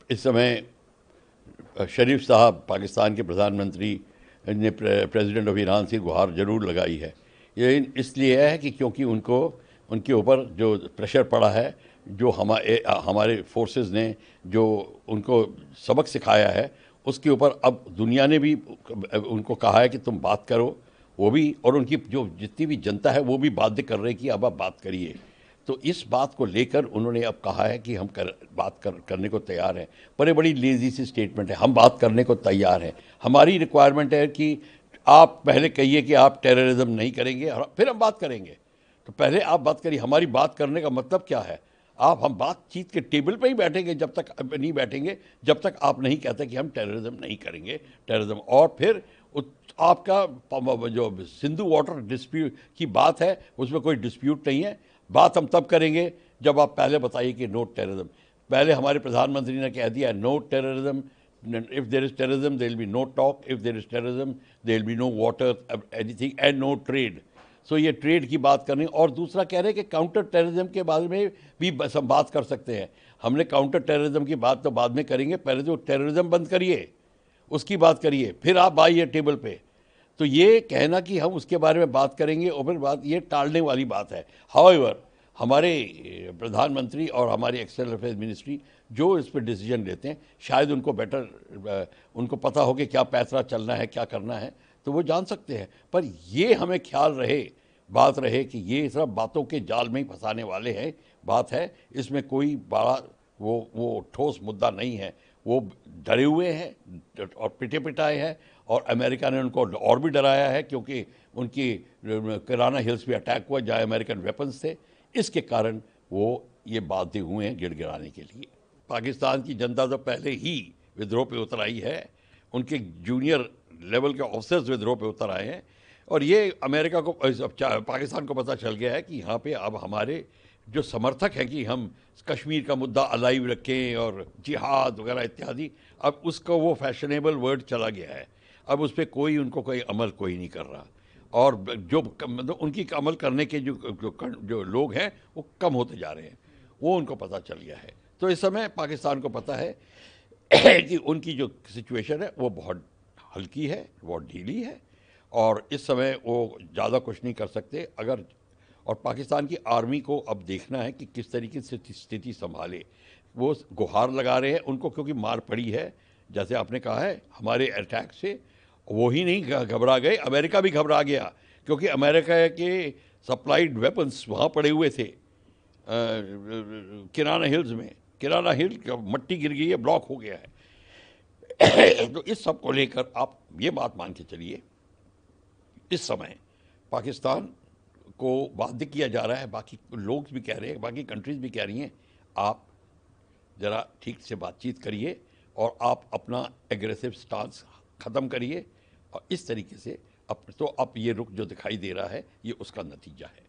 इस समय शरीफ साहब पाकिस्तान के प्रधानमंत्री ने प्रेसिडेंट ऑफ ईरान से गुहार जरूर लगाई है। ये इसलिए है कि क्योंकि उनको उनके ऊपर जो प्रेशर पड़ा है, जो हमारे फोर्सेस ने जो उनको सबक सिखाया है, उसके ऊपर अब दुनिया ने भी उनको कहा है कि तुम बात करो। वो भी, और उनकी जो जितनी भी जनता है वो भी बाध्य कर रही है कि अब आप बात करिए। तो इस बात को लेकर उन्होंने अब कहा है कि हम करने को तैयार हैं। पर ये बड़ी लेजी सी स्टेटमेंट है, हम बात करने को तैयार हैं। हमारी रिक्वायरमेंट है कि आप पहले कहिए कि आप टेररिज्म नहीं करेंगे और फिर हम बात करेंगे। तो पहले आप बात करिए। हमारी बात करने का मतलब क्या है? हम बातचीत के टेबल पे ही बैठेंगे जब तक नहीं बैठेंगे जब तक आप नहीं कहते कि हम टेररिज्म नहीं करेंगे। टेररिज्म और फिर आपका जो सिंधु वाटर डिस्प्यूट की बात है उसमें कोई डिस्प्यूट नहीं है। बात हम तब करेंगे जब आप पहले बताइए कि नो टेररिज्म। पहले हमारे प्रधानमंत्री ने कह दिया no terrorism. If there is terrorism there will be no talk, if there is terrorism there will be no water anything and no trade. So ये ट्रेड की बात करनी। और दूसरा कह रहे हैं कि काउंटर टेररिज्म के बारे में भी हम बात कर सकते हैं। हमने काउंटर टेररिज्म की बात तो बाद में करेंगे, पहले तो टेररिज्म बंद करिए, उसकी बात करिए, फिर आप आइए टेबल पे। तो ये कहना कि हम उसके बारे में बात करेंगे और फिर बात, ये टालने वाली बात है। हाउएवर हमारे प्रधानमंत्री और हमारी एक्सटर्नल अफेयर्स मिनिस्ट्री जो इस पर डिसीजन लेते हैं, शायद उनको उनको पता हो कि क्या पैसरा चलना है, क्या करना है, तो वो जान सकते हैं। पर ये हमें ख्याल रहे, बात रहे कि ये सब बातों के जाल में ही फंसाने वाले हैं। बात है, इसमें कोई बड़ा वो ठोस मुद्दा नहीं है। वो डरे हुए हैं और पिटे पिटाए हैं, और अमेरिका ने उनको और भी डराया है क्योंकि उनकी किराना हिल्स पे अटैक हुआ जहाँ अमेरिकन वेपन्स थे। इसके कारण वो ये बाध्य हुए हैं गिड़गिड़ाने के लिए। पाकिस्तान की जनता तो पहले ही विद्रोह पे उतर आई है। उनके जूनियर लेवल के ऑफिसर्स विद्रोह पे उतर आए हैं। और ये अमेरिका को, पाकिस्तान को पता चल गया है कि यहाँ पे अब हमारे जो समर्थक हैं कि हम कश्मीर का मुद्दा अलाइव रखें और जिहाद वगैरह इत्यादि, अब उसका वो फैशनेबल वर्ड चला गया है। अब उस पर कोई अमल कोई नहीं कर रहा। और जो मतलब उनकी अमल करने के जो लोग हैं वो कम होते जा रहे हैं, वो उनको पता चल गया है। तो इस समय पाकिस्तान को पता है कि उनकी जो सिचुएशन है वो बहुत हल्की है, बहुत ढीली है, और इस समय वो ज़्यादा कुछ नहीं कर सकते। अगर और पाकिस्तान की आर्मी को अब देखना है कि किस तरीके से स्थिति संभाले। वो गुहार लगा रहे हैं उनको, क्योंकि मार पड़ी है, जैसे आपने कहा है हमारे अटैक से। वो ही नहीं घबरा गए, अमेरिका भी घबरा गया, क्योंकि अमेरिका के सप्लाइड वेपन्स वहाँ पड़े हुए थे किराना हिल्स में। किराना हिल मट्टी गिर गई है, ब्लॉक हो गया है। तो इस सब को लेकर आप ये बात मान के चलिए, इस समय पाकिस्तान को बाध्य किया जा रहा है। बाकी लोग भी कह रहे हैं, बाकी कंट्रीज भी कह रही हैं, आप ज़रा ठीक से बातचीत करिए और आप अपना एग्रेसिव स्टांस ख़त्म करिए। और इस तरीके से अब ये रुख जो दिखाई दे रहा है ये उसका नतीजा है।